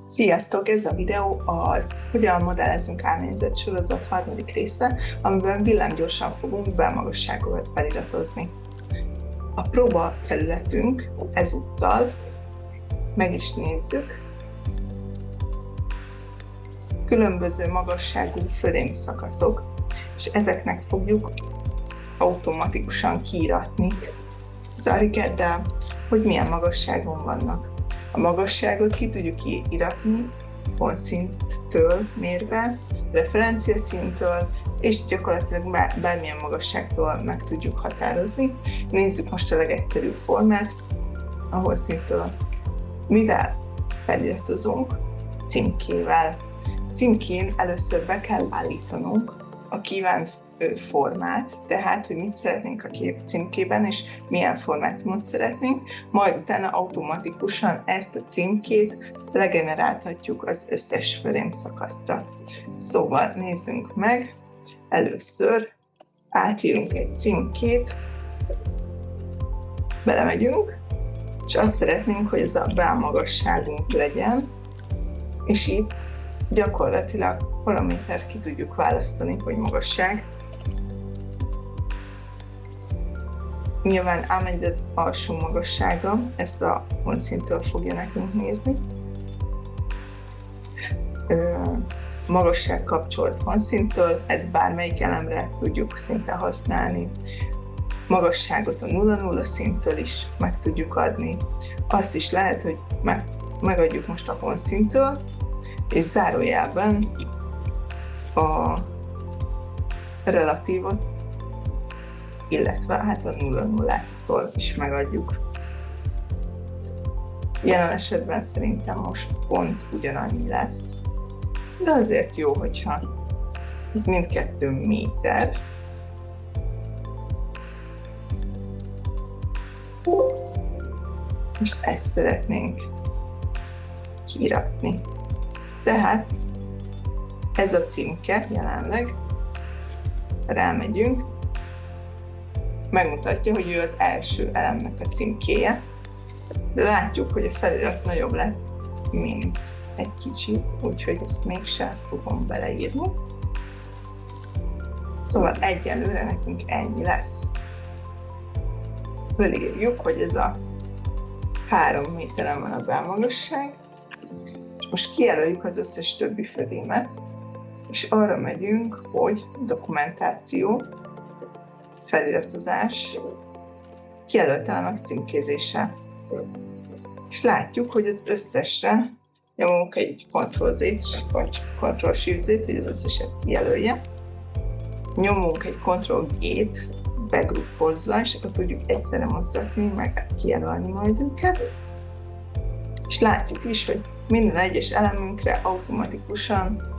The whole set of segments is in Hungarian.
Sziasztok! Ez a videó az Hogyan modellezünk álményzet sorozat harmadik része, amiben villámgyorsan fogunk belmagasságokat feliratozni. A próba felületünk ezúttal, meg is nézzük, különböző magasságú födém szakaszok, és ezeknek fogjuk automatikusan kiíratni az arigeddel, hogy milyen magasságon vannak. A magasságot ki tudjuk íratni pontszinttől mérve, referenciaszínttől, és gyakorlatilag bármilyen magasságtól meg tudjuk határozni. Nézzük most a legegyszerűbb formát, ahol szinttől. Mivel feliratozunk? Címkével. Címkén először be kell állítanunk a kívánt formát, tehát, hogy mit szeretnénk a címkében, és milyen formátumot szeretnénk, majd utána automatikusan ezt a címkét legenerálhatjuk az összes frame szakaszra. Szóval nézzünk meg, először átírunk egy címkét, belemegyünk, és azt szeretnénk, hogy ez a belmagasságunk legyen, és itt gyakorlatilag paramétert ki tudjuk választani, hogy magasság. Nyilván álményzet alsó magassága, ezt a pontszínttől fogja nekünk nézni. Magasság kapcsolt pontszínttől, ezt bármelyik elemre tudjuk szinte használni. Magasságot a 0-0 szinttől is meg tudjuk adni. Azt is lehet, hogy megadjuk most a pontszínttől, és zárójelben a relatívot, illetve hát a 0-0-tól is megadjuk. Jelen esetben szerintem most pont ugyanannyi lesz, de azért jó, hogyha ez mindkettő méter. És ezt szeretnénk kiíratni. Tehát ez a címke jelenleg, rámegyünk, megmutatja, hogy ő az első elemnek a címkéje, de látjuk, hogy a felirat nagyobb lett, mint egy kicsit, úgyhogy ezt mégsem fogom beleírni. Szóval egyelőre nekünk ennyi lesz. Fölírjuk, hogy ez a 3 méteren van a belmagasság, és most kijelöljük az összes többi födémet, és arra megyünk, hogy dokumentáció, feliratozás, kijelölt elemek címkézése. És látjuk, hogy az összesre nyomunk egy Ctrl-Z-t, vagy Ctrl-Shift-Z-t, hogy az összeset kijelölje. Nyomunk egy Ctrl-G-t, begruppozza, és akkor tudjuk egyszerre mozgatni, meg kijelölni majd őket. És látjuk is, hogy minden egyes elemünkre automatikusan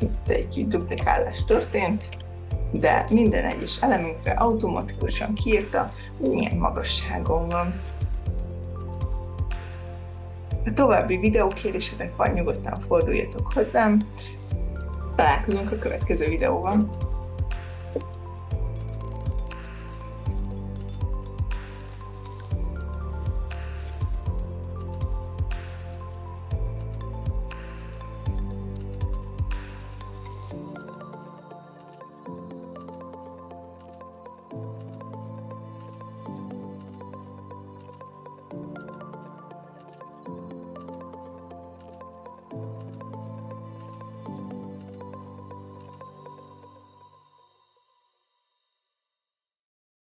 itt egy kis duplikálás történt, de minden egyes elemünkre automatikusan kiírta, hogy milyen magasságon van. Ha további videókérésetek van, nyugodtan forduljatok hozzám. Találkozunk a következő videóban.